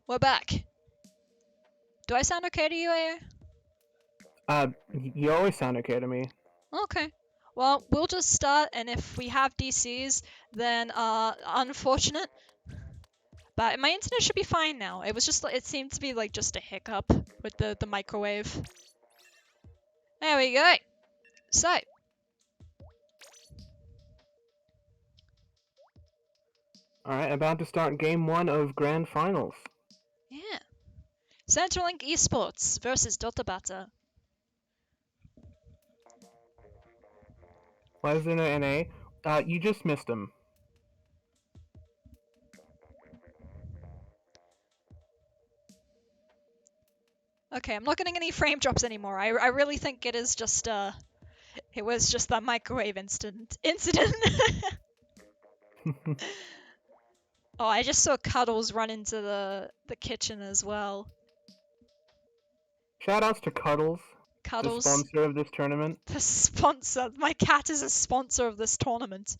we're back. Do I sound okay to you, AO? You always sound okay to me. Okay. Well, we'll just start, and if we have DCs, then unfortunate. But my internet should be fine now. It was just, it seemed to be like just a hiccup with the microwave. There we go. So. Alright, about to start game 1 of Grand Finals. Yeah. Centrelink Esports versus Dotabata. Why is there no NA? You just missed him. Okay, I'm not getting any frame drops anymore. I really think it is just it was just that microwave incident. Oh, I just saw Cuddles run into the kitchen as well. Shoutouts to Cuddles, Cuddles, the sponsor of this tournament. the sponsor. My cat is a sponsor of this tournament.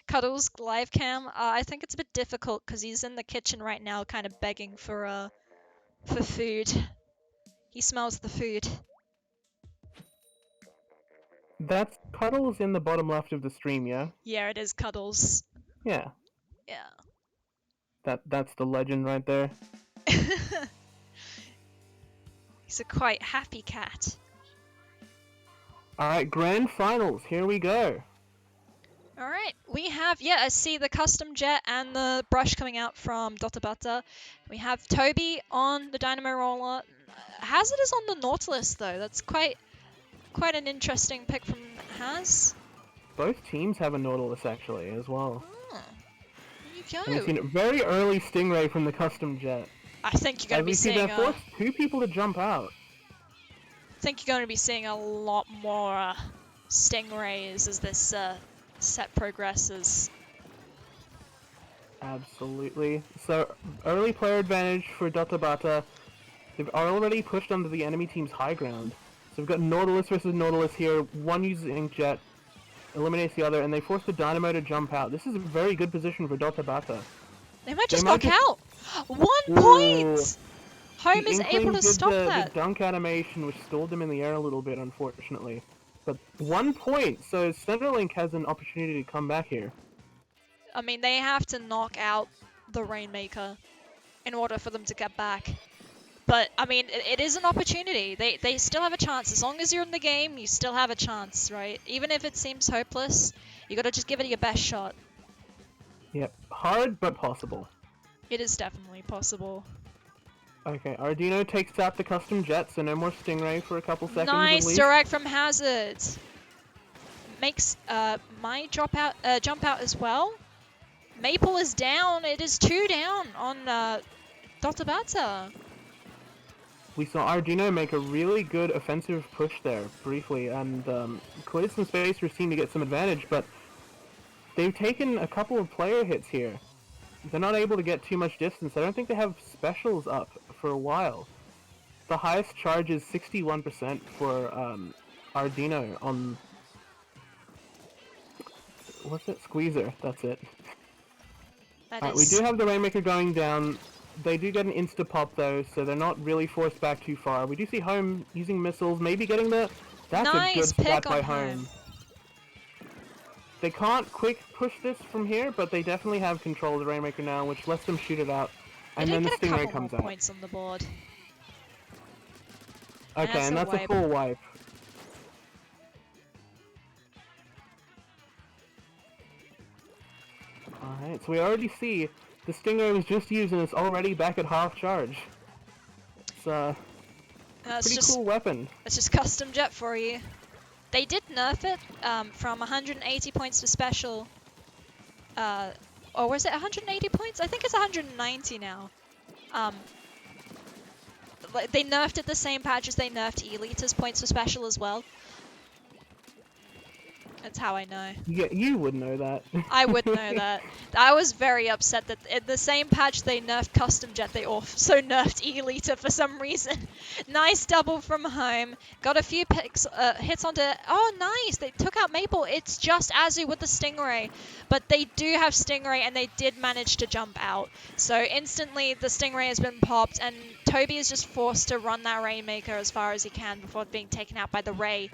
Cuddles live cam. I think it's a bit difficult because he's in the kitchen right now, kind of begging for food. He smells the food. That's Cuddles in the bottom left of the stream, yeah? Yeah, it is Cuddles. Yeah. Yeah. That's the legend right there. He's a quite happy cat. Alright, Grand Finals, here we go. Alright, we have, yeah, I see the custom jet and the brush coming out from Dotabata. We have Toby on the Dynamo Roller. Hazard is on the Nautilus though. That's quite an interesting pick from Haz. Both teams have a Nautilus actually as well. Oh, there And you we've seen go. a very early Stingray from the custom jet. I think you're going to be seeing they forced 2 people to jump out. I think you're going to be seeing a lot more Stingrays as this set progresses. Absolutely. So, early player advantage for Dotabata. They've already pushed onto the enemy team's high ground. So we've got Nautilus versus Nautilus here. One uses Inkjet, eliminates the other, and they force the Dynamo to jump out. This is a very good position for Dotabata. They might just knock out! 1 point! Home is able to stop that. The dunk animation, which stalled them in the air a little bit, unfortunately. But 1 point, so Centrelink has an opportunity to come back here. I mean, they have to knock out the Rainmaker in order for them to get back. But, I mean, it is an opportunity. They still have a chance. As long as you're in the game, you still have a chance, right? Even if it seems hopeless, you gotta just give it your best shot. Yep, hard but possible. It is definitely possible. Okay, Ardino takes out the custom jet, so no more Stingray for a couple seconds at Nice least. direct from Hazard. Makes my jump out as well. Maple is down. It is 2 down on Dotabata. We saw Ardino make a really good offensive push there, briefly, and cleared some space for his team to get some advantage, but they've taken a couple of player hits here. They're not able to get too much distance. I don't think they have specials up for a while. The highest charge is 61% for Ardino on... What's it? Squeezer, that's it. We do have the Rainmaker going down. They do get an insta-pop though, so they're not really forced back too far. We do see Home using missiles, maybe getting the... That's nice a good spot by Home. Home. They can't quick push this from here, but they definitely have control of the Rainmaker now, which lets them shoot it out. And then the Stingray comes out. Points on the board. Okay, and that's a full wipe. Alright, so we already see the Stingray was just used and it's already back at half charge. It's a pretty cool weapon. It's just custom jet for you. They did nerf it from 180 points to special. Or was it 180 points? I think it's 190 now. They nerfed it the same patch as they nerfed Elita's points for special as well. That's how I know. Yeah, you would know that. I would know that. I was very upset that in the same patch they nerfed Custom Jet, they also nerfed E-liter for some reason. Nice double from home. Got a few hits onto... Oh, nice! They took out Maple. It's just Azu with the Stingray. But they do have Stingray, and they did manage to jump out. So instantly, the Stingray has been popped, and Toby is just forced to run that Rainmaker as far as he can before being taken out by the Ray.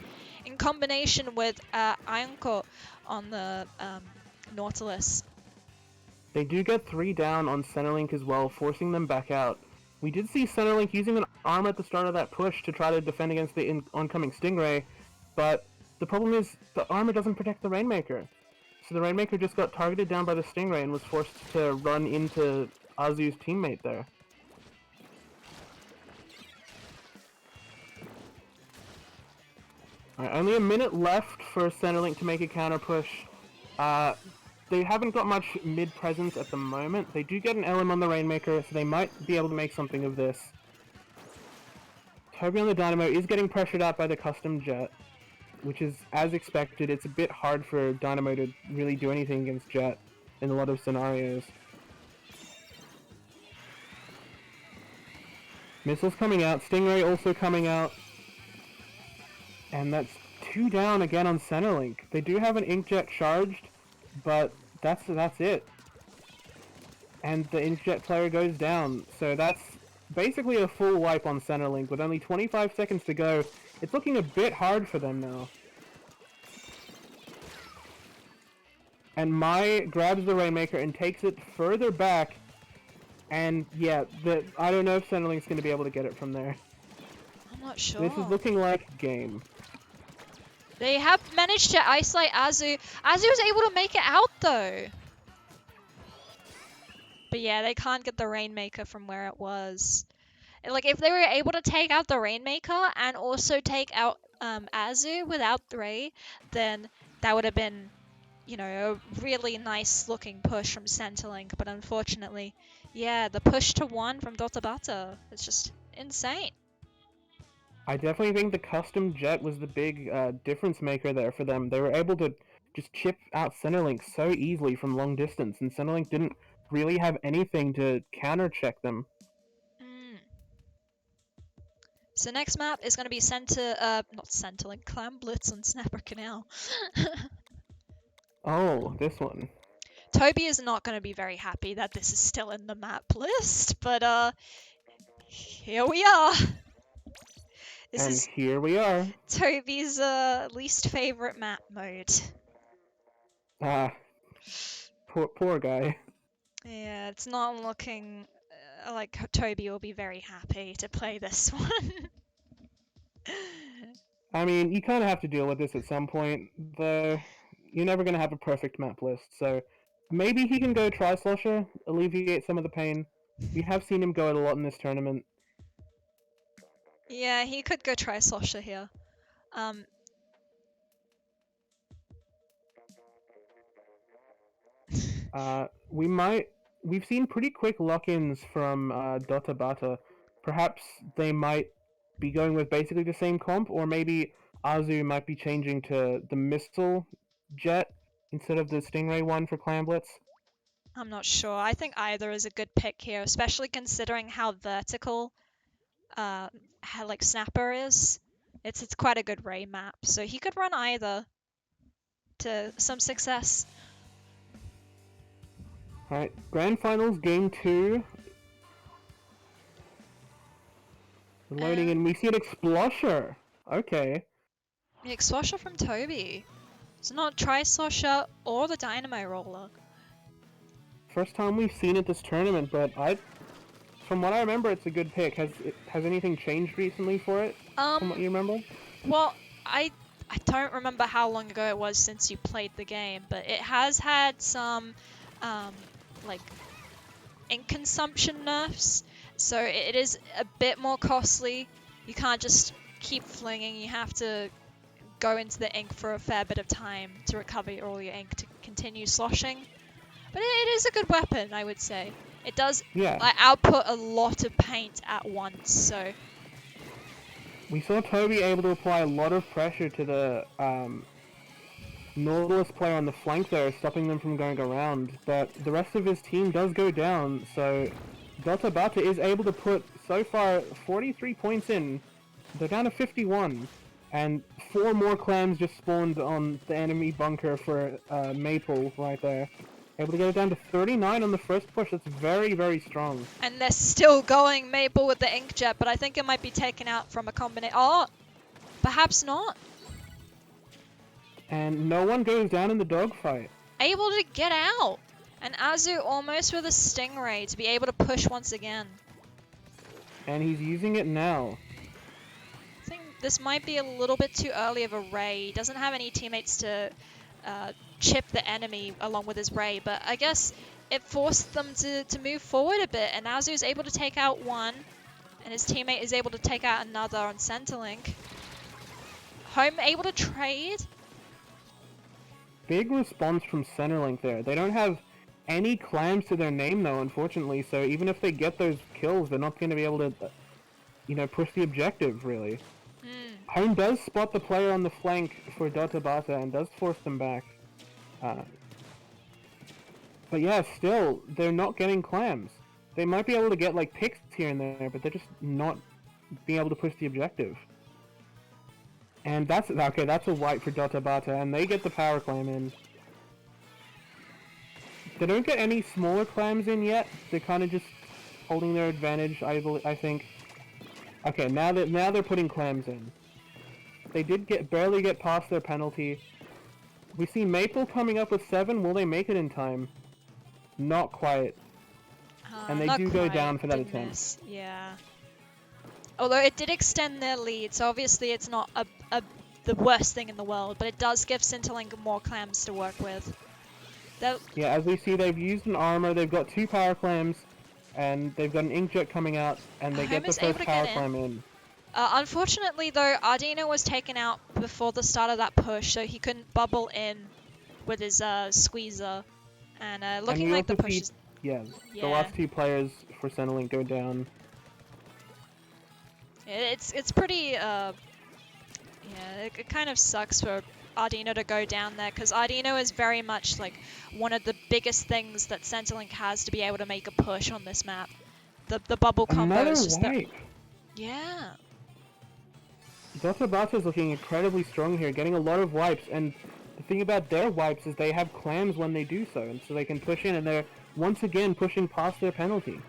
In combination with Ayonko on the Nautilus. They do get 3 down on Centerlink as well, forcing them back out. We did see Centerlink using an armor at the start of that push to try to defend against the oncoming Stingray, but the problem is the armor doesn't protect the Rainmaker. So the Rainmaker just got targeted down by the Stingray and was forced to run into Azu's teammate there. Alright, only a minute left for Centerlink to make a counter push. They haven't got much mid-presence at the moment. They do get an LM on the Rainmaker, so they might be able to make something of this. Toby on the Dynamo is getting pressured out by the Custom Jet, which is as expected. It's a bit hard for Dynamo to really do anything against Jet in a lot of scenarios. Missiles coming out, Stingray also coming out. And that's 2 down again on Centerlink. They do have an Inkjet charged, but that's it. And the Inkjet player goes down. So that's basically a full wipe on Centerlink with only 25 seconds to go. It's looking a bit hard for them now. And Mai grabs the Rainmaker and takes it further back. And yeah, I don't know if Centerlink's going to be able to get it from there. I'm not sure. This is looking like game. They have managed to isolate Azu. Azu was able to make it out though. But yeah, they can't get the Rainmaker from where it was. Like, if they were able to take out the Rainmaker and also take out Azu without Ray, then that would have been, you know, a really nice looking push from Centerlink. But unfortunately, yeah, the push to 1 from Dotabata is just insane. I definitely think the Custom Jet was the big difference maker there for them. They were able to just chip out Centerlink so easily from long distance, and Centerlink didn't really have anything to counter-check them. So next map is going to be not Centerlink, Clam Blitz on Snapper Canal. Oh, this one. Toby is not going to be very happy that this is still in the map list, but here we are. This is here we are. Toby's least favorite map mode. Poor guy. Yeah, it's not looking like Toby will be very happy to play this one. I mean, you kind of have to deal with this at some point, though. You're never going to have a perfect map list, so maybe he can go Tri-Slosher, alleviate some of the pain. We have seen him go it a lot in this tournament. Yeah, he could go Tri-Slosher here. We've seen pretty quick lock-ins from Dotabata. Perhaps they might be going with basically the same comp, or maybe Azu might be changing to the Missile Jet instead of the Stingray one for Clam Blitz. I'm not sure. I think either is a good pick here, especially considering how vertical like Snapper is. It's quite a good Ray map, so he could run either to some success. Alright, Grand Finals Game 2. Loading in, we see an Explosher. Okay. The Explosher from Toby. It's not Tri-Slosher or the Dynamo Roller. First time we've seen it this tournament, but from what I remember, it's a good pick. Has anything changed recently for it? From what you remember? Well, I don't remember how long ago it was since you played the game, but it has had some like ink consumption nerfs, so it is a bit more costly. You can't just keep flinging. You have to go into the ink for a fair bit of time to recover all your ink to continue sloshing. But it is a good weapon, I would say. It does output a lot of paint at once, so... We saw Toby able to apply a lot of pressure to the Nautilus player on the flank there, stopping them from going around, but the rest of his team does go down, so Dotabata is able to put, so far, 43 points in. They're down to 51, and 4 more clams just spawned on the enemy bunker for Maple right there. Able to get it down to 39 on the first push. That's very, very strong. And they're still going Maple with the Inkjet, but I think it might be taken out from a combination. Oh, perhaps not. And no one goes down in the dogfight. Able to get out. And Azu almost with a Stingray to be able to push once again. And he's using it now. I think this might be a little bit too early of a Ray. He doesn't have any teammates to chip the enemy along with his Ray, but I guess it forced them to move forward a bit, and Azu is able to take out one, and his teammate is able to take out another on Centrelink. Home able to trade. Big response from Centerlink there. They don't have any clams to their name though, unfortunately, so even if they get those kills, they're not going to be able to, push the objective, really. Home does spot the player on the flank for Dotabata and does force them back. But yeah, still, they're not getting clams. They might be able to get, picks here and there, but they're just not being able to push the objective. And that's a wipe for Dotabata, and they get the power clam in. They don't get any smaller clams in yet. They're kind of just holding their advantage, I think. Okay, now they're putting clams in. They did barely get past their penalty. We see Maple coming up with 7. Will they make it in time? Not quite. And they do go down for that attempt. Yeah. Although it did extend their lead, so obviously it's not the worst thing in the world, but it does give Centrelink more clams to work with. Yeah, as we see, they've used an armor, they've got 2 power clams, and they've got an inkjet coming out, and they get the first power clam in. Unfortunately, though, Ardino was taken out before the start of that push, so he couldn't bubble in with his squeezer. And looking like the push is... Yeah, the last 2 players for Centrelink go down. It's pretty... yeah, it kind of sucks for Ardino to go down there, because Ardino is very much like one of the biggest things that Centrelink has to be able to make a push on this map. The bubble combo is just... Yeah. Dotabata is looking incredibly strong here, getting a lot of wipes, and the thing about their wipes is they have clams when they do so, and so they can push in, and they're once again pushing past their penalty.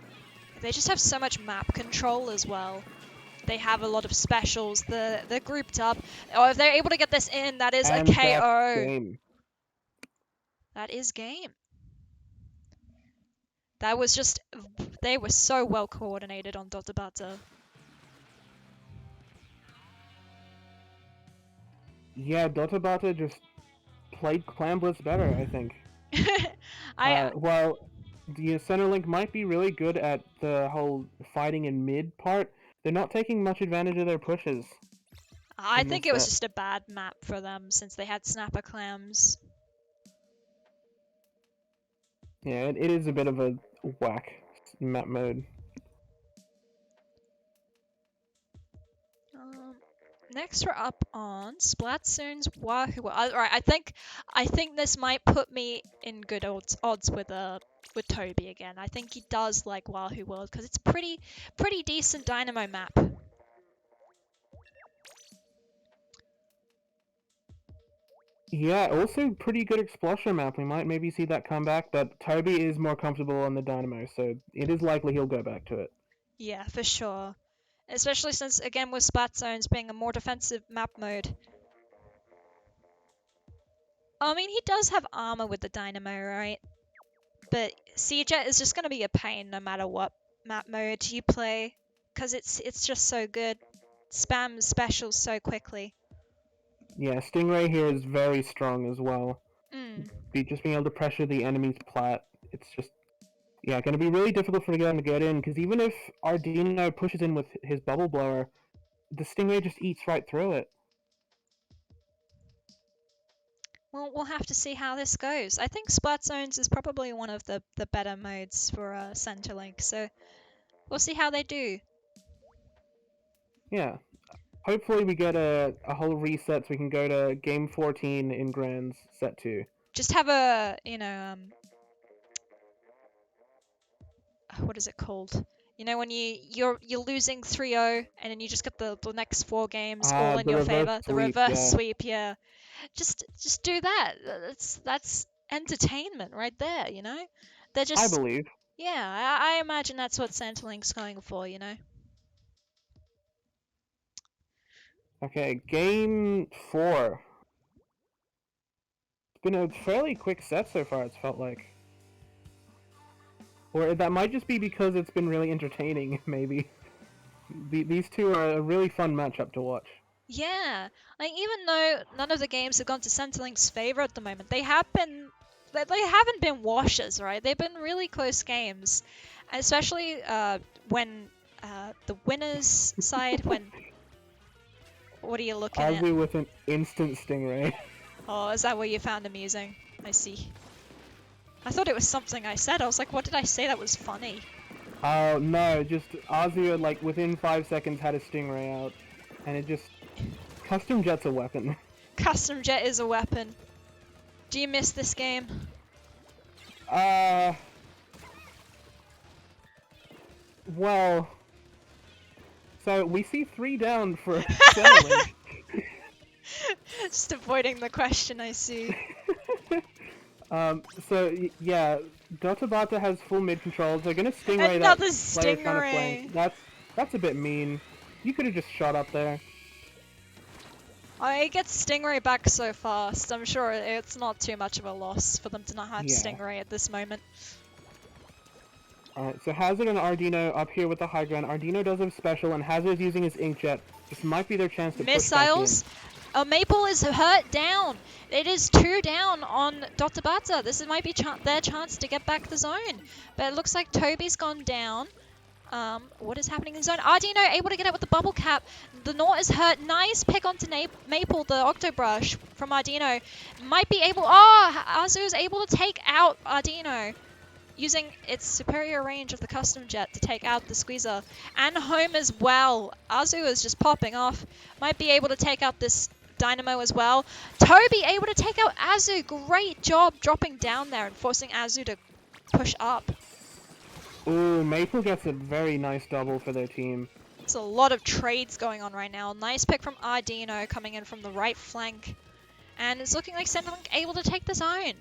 They just have so much map control as well. They have a lot of specials, they're grouped up. Oh, if they're able to get this in, that is and a KO. That's game. That is game. That was just... They were so well coordinated on Dotabata. Yeah, Dotabata just played Clam Blitz better, I think. While the Centrelink might be really good at the whole fighting in mid part, they're not taking much advantage of their pushes. I think it was just a bad map for them since they had snapper clams. Yeah, it is a bit of a whack map mode. Next we're up on Splatsoon's Wahoo World. Alright, I think this might put me in good odds with Toby again. I think he does like Wahoo World because it's pretty decent Dynamo map. Yeah, also pretty good Explosion map. We might maybe see that come back, but Toby is more comfortable on the Dynamo, so it is likely he'll go back to it. Yeah, for sure. Especially since, again, with Splat Zones being a more defensive map mode. I mean, he does have armor with the Dynamo, right? But Seajet is just going to be a pain no matter what map mode you play. Because it's just so good. Spams specials so quickly. Yeah, Stingray here is very strong as well. Just being able to pressure the enemy's plat, it's just... Yeah, going to be really difficult for them to get in, because even if Ardino pushes in with his bubble blower, the Stingray just eats right through it. Well, we'll have to see how this goes. I think Splat Zones is probably one of the better modes for Centrelink, so we'll see how they do. Yeah. hopefully we get a whole reset so we can go to game 14 in Grands set 2. Just have a, what is it called? You know when you're losing 3-0 and then you just get the next 4 games all in The your reverse favor. The sweep, reverse yeah. sweep, yeah. Just do that. That's entertainment right there, you know? They're I just believe. yeah, I imagine that's what Centrelink's going for, you know? Okay, game 4. It's been a fairly quick set so far, it's felt like. Or that might just be because it's been really entertaining, maybe. These two are a really fun matchup to watch. Yeah. Like even though none of the games have gone to Centrelink's favor at the moment, they haven't been washes, right? They've been really close games. And especially when the winners side when what are you looking at? Azu with an instant stingray. Oh, is that what you found amusing? I see. I thought it was something I said. I was like, what did I say that was funny? Oh no, just Azu like within 5 seconds had a stingray out. And it just... Custom Jet's a weapon. Custom Jet is a weapon. Do you miss this game? Well... So we see 3 down for Centrelink. Just avoiding the question, I see. Yeah, Dotabata has full mid control. They're gonna stingray that Another player trying to stingray. flank. That's a bit mean. You could have just shot up there. I get Stingray back so fast. I'm sure it's not too much of a loss for them to not have Yeah. Stingray at this moment. Alright, so Hazard and Ardino up here with the high ground. Ardino does have special, and Hazard's using his Inkjet. This might be their chance to Missiles. push back Maple is hurt down. It is 2 down on Dotabata. This might be their chance to get back the zone. But it looks like Toby's gone down. What is happening in the zone? Ardino able to get out with the bubble cap. The Nort is hurt. Nice pick onto Maple, the Octobrush from Ardino. Might be able... Oh, Azu is able to take out Ardino using its superior range of the custom jet to take out the squeezer. And home as well. Azu is just popping off. Might be able to take out this Dynamo as well. Toby able to take out Azu. Great job dropping down there and forcing Azu to push up. Ooh, Maple gets a very nice double for their team. There's a lot of trades going on right now. Nice pick from Ardino coming in from the right flank. And it's looking like Centrelink able to take the zone.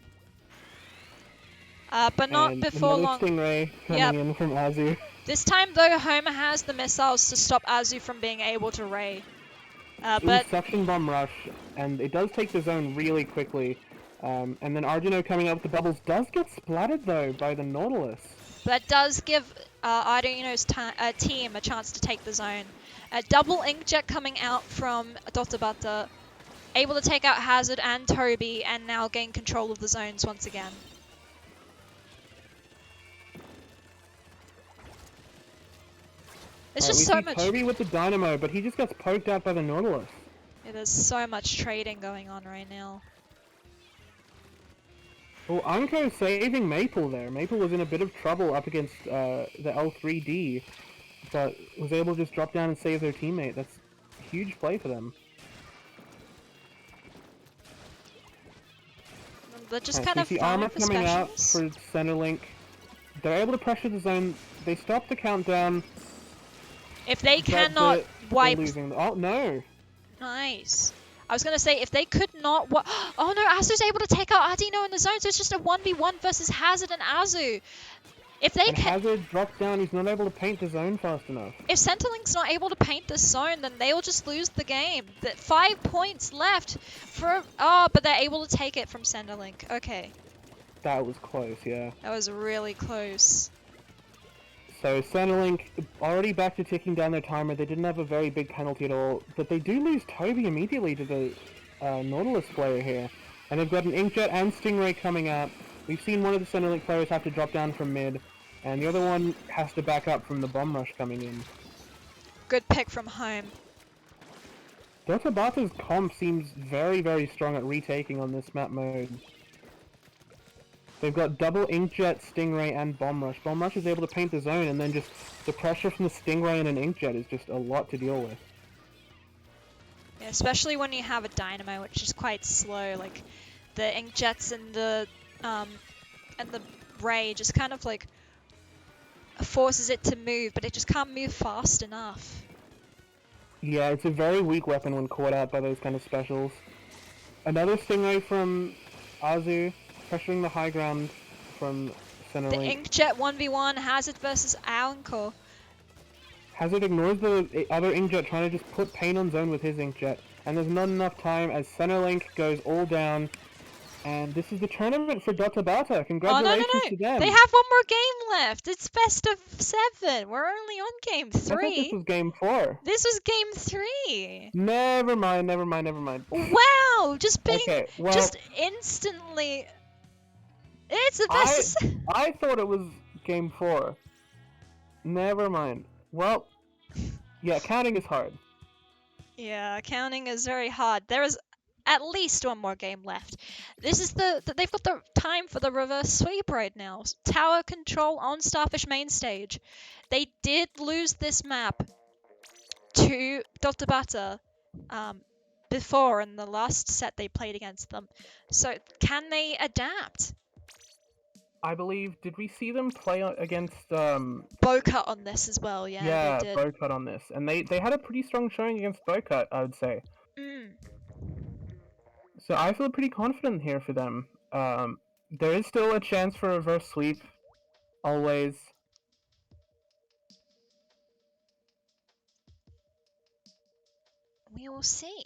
But not and before long. Stingray coming in from Azu. This time though, Homer has the missiles to stop Azu from being able to ray. But Suction Bomb Rush, and it does take the zone really quickly. And then Ardino coming up with the bubbles does get splattered though by the Nautilus. that does give Ardino's team a chance to take the zone. A double Inkjet coming out from Dotabata, able to take out Hazard and Toby, and now gain control of the zones once again. It's just so much. Toby with the Dynamo, but he just gets poked out by the Nautilus. Yeah, there's so much trading going on right now. Well, Unko saving Maple there. Maple was in a bit of trouble up against the L3D, but was able to just drop down and save their teammate. That's a huge play for them. They're just kind of Armor for coming out specials. for Centrelink. They're able to pressure the zone. They stop the countdown. If they cannot wipe... Oh, no. Nice. I was going to say, if they could not... Oh no, Azu's able to take out Ardino in the zone, so it's just a 1v1 versus Hazard and Azu. If they can... Hazard drops down, he's not able to paint the zone fast enough. If Centrelink's not able to paint this zone, then they'll just lose the game. 5 points left for... Oh, but they're able to take it from Centrelink. Okay. That was close, yeah. That was really close. So Centrelink already back to ticking down their timer. They didn't have a very big penalty at all, but they do lose Toby immediately to the Nautilus player here. And they've got an Inkjet and Stingray coming out. We've seen one of the Centrelink players have to drop down from mid, and the other one has to back up from the bomb rush coming in. Good pick from home. Dotabata's comp seems very, very strong at retaking on this map mode. They've got double Inkjet, Stingray, and Bomb Rush. Bomb Rush is able to paint the zone, and then just the pressure from the Stingray and an Inkjet is just a lot to deal with. Especially when you have a dynamo, which is quite slow. Like the inkjets and the ray just kind of like forces it to move, but it just can't move fast enough. Yeah, it's a very weak weapon when caught out by those kind of specials. Another Stingray from Azu, pressuring the high ground from center The link. inkjet 1v1 Hazard versus Anchor. Hazard ignores the other inkjet trying to just put pain on zone with his inkjet, and there's not enough time as center link goes all down. And this is the tournament for Dotabata. Congratulations Oh, no. to them. They have one more game left. It's best of 7. We're only on game I thought this 3. was game 4. This was game 3. Never mind. Wow, Okay, well, just instantly. It's the best. I thought it was game 4. Never mind. Well, yeah, counting is hard. Yeah, counting is very hard. There is at least one more game left. This is they've got the time for the reverse sweep right now. Tower control on Starfish main stage. They did lose this map to Dr. Butter before in the last set they played against them. So can they adapt? I believe, did we see them play against Bowcut on this as well, yeah they did. Bowcut on this, and they had a pretty strong showing against Bowcut, I would say. So I feel pretty confident here for them. There is still a chance for a reverse sweep, always. We will see.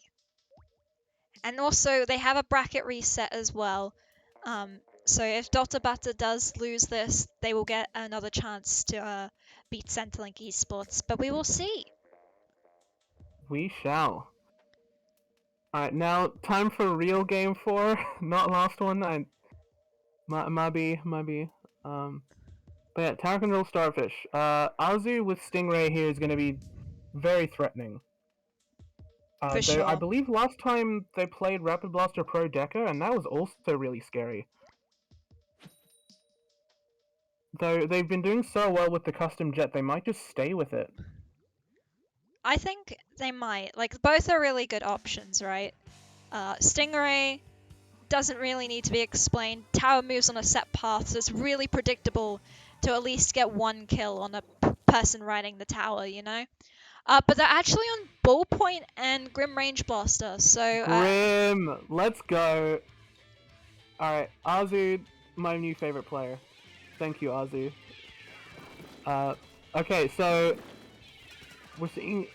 And also, they have a bracket reset as well. So if Dr. Bata does lose this, they will get another chance to beat Centrelink Esports. But we will see. We shall. Alright, now time for real game 4. Not last one. Might be. But yeah, Tower Control Starfish. Azu with Stingray here is going to be very threatening. For sure. I believe last time they played Rapid Blaster Pro Deca, and that was also really scary. Though they've been doing so well with the custom jet, they might just stay with it. I think they might. Like, both are really good options, right? Stingray doesn't really need to be explained. Tower moves on a set path, so it's really predictable to at least get one kill on a person riding the tower, you know? But they're actually on Ballpoint and Grim Range Blaster, so... Grim! Let's go! Alright, Azu, my new favorite player. Thank you, Azu. Okay, so... We're seeing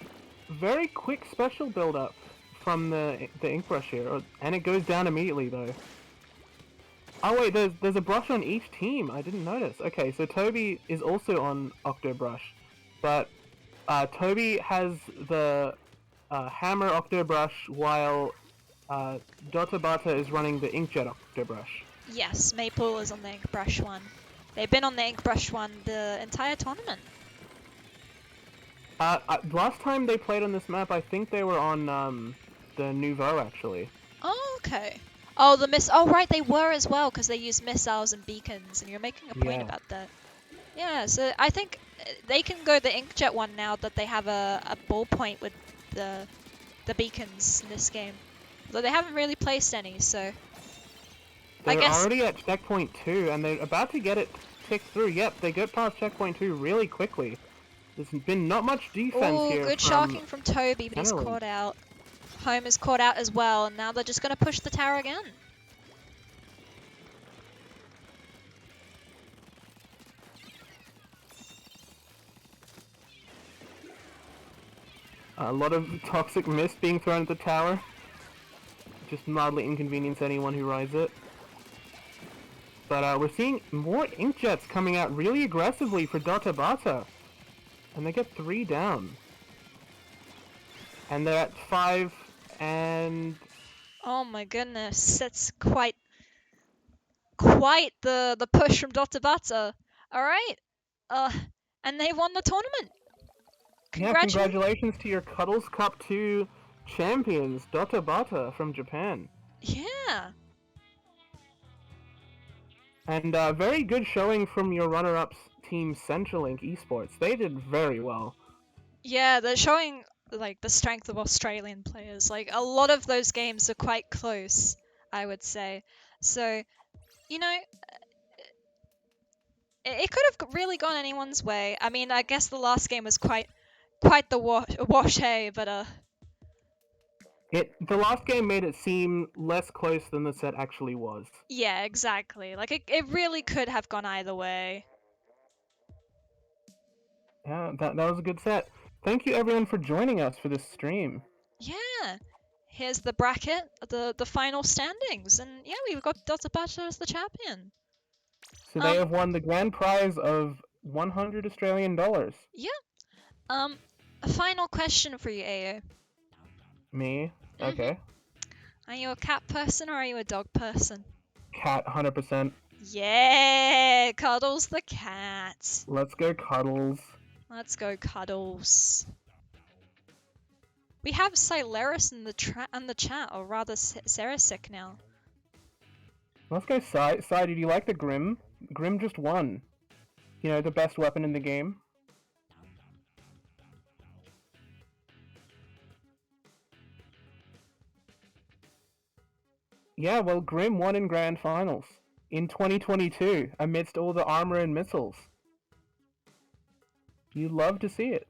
very quick special build-up from the ink brush here, and it goes down immediately, though. Oh wait, there's a brush on each team. I didn't notice. Okay, so Toby is also on Octo Brush, but Toby has the Hammer Octo Brush, while Dotabata is running the Inkjet Octo Brush. Yes, Maple is on the ink brush one. They've been on the ink brush one the entire tournament. Last time they played on this map, I think they were on the Nouveau, actually. Oh, okay. Oh, oh, right, they were as well, because they use missiles and beacons, and you're making a point about that. Yeah, so I think they can go the Inkjet one now that they have a ballpoint with the beacons in this game. Though they haven't really placed any, so... They're already at checkpoint 2, and they're about to get it ticked through. Yep, they get past checkpoint 2 really quickly. There's been not much defense here. Oh, good sharking from Toby, but he's caught out. Home is caught out as well, and now they're just going to push the tower again. A lot of toxic mist being thrown at the tower. Just mildly inconvenience anyone who rides it. But we're seeing more Inkjets coming out really aggressively for Dotabata. And they get 3 down. And they're at 5, and... Oh my goodness, that's quite the push from Dotabata. Alright, and they won the tournament. Yeah, congratulations to your Cuddles Cup 2 champions, Dotabata from Japan. Yeah. And very good showing from your runner-ups team Centrelink Esports. They did very well. Yeah, they're showing like the strength of Australian players. Like a lot of those games are quite close, I would say. So, you know, it could have really gone anyone's way. I mean, I guess the last game was quite the wash, hey, but The last game made it seem less close than the set actually was. yeah, exactly. Like it really could have gone either way. Yeah, that was a good set. Thank you everyone for joining us for this stream. Yeah. Here's the bracket, the final standings, and yeah, we've got Dota Butcher as the champion. So they have won the grand prize of 100 Australian dollars. Yeah. A final question for you, Ao. Me? Okay. Are you a cat person or are you a dog person? Cat, 100%. Yeah, Cuddles the cat. Let's go Cuddles. Let's go, Cuddles. We have Sileris in the chat, or rather Serasic now. Let's go Sai. Sai, did you like the Grim? Grim just won. You know, the best weapon in the game. Yeah, well, Grim won in Grand Finals in 2022 amidst all the armor and missiles. You love to see it.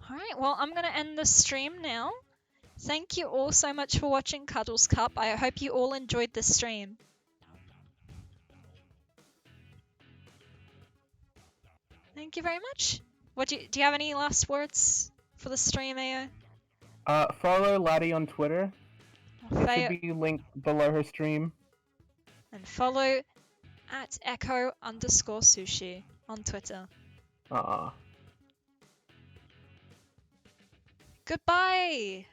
Alright, well, I'm going to end the stream now. Thank you all so much for watching Cuddles Cup. I hope you all enjoyed the stream. Thank you very much. Do you have any last words for the stream, Ao? Follow Laddie on Twitter. It should be linked below her stream. And follow at echo_sushi on Twitter. Goodbye!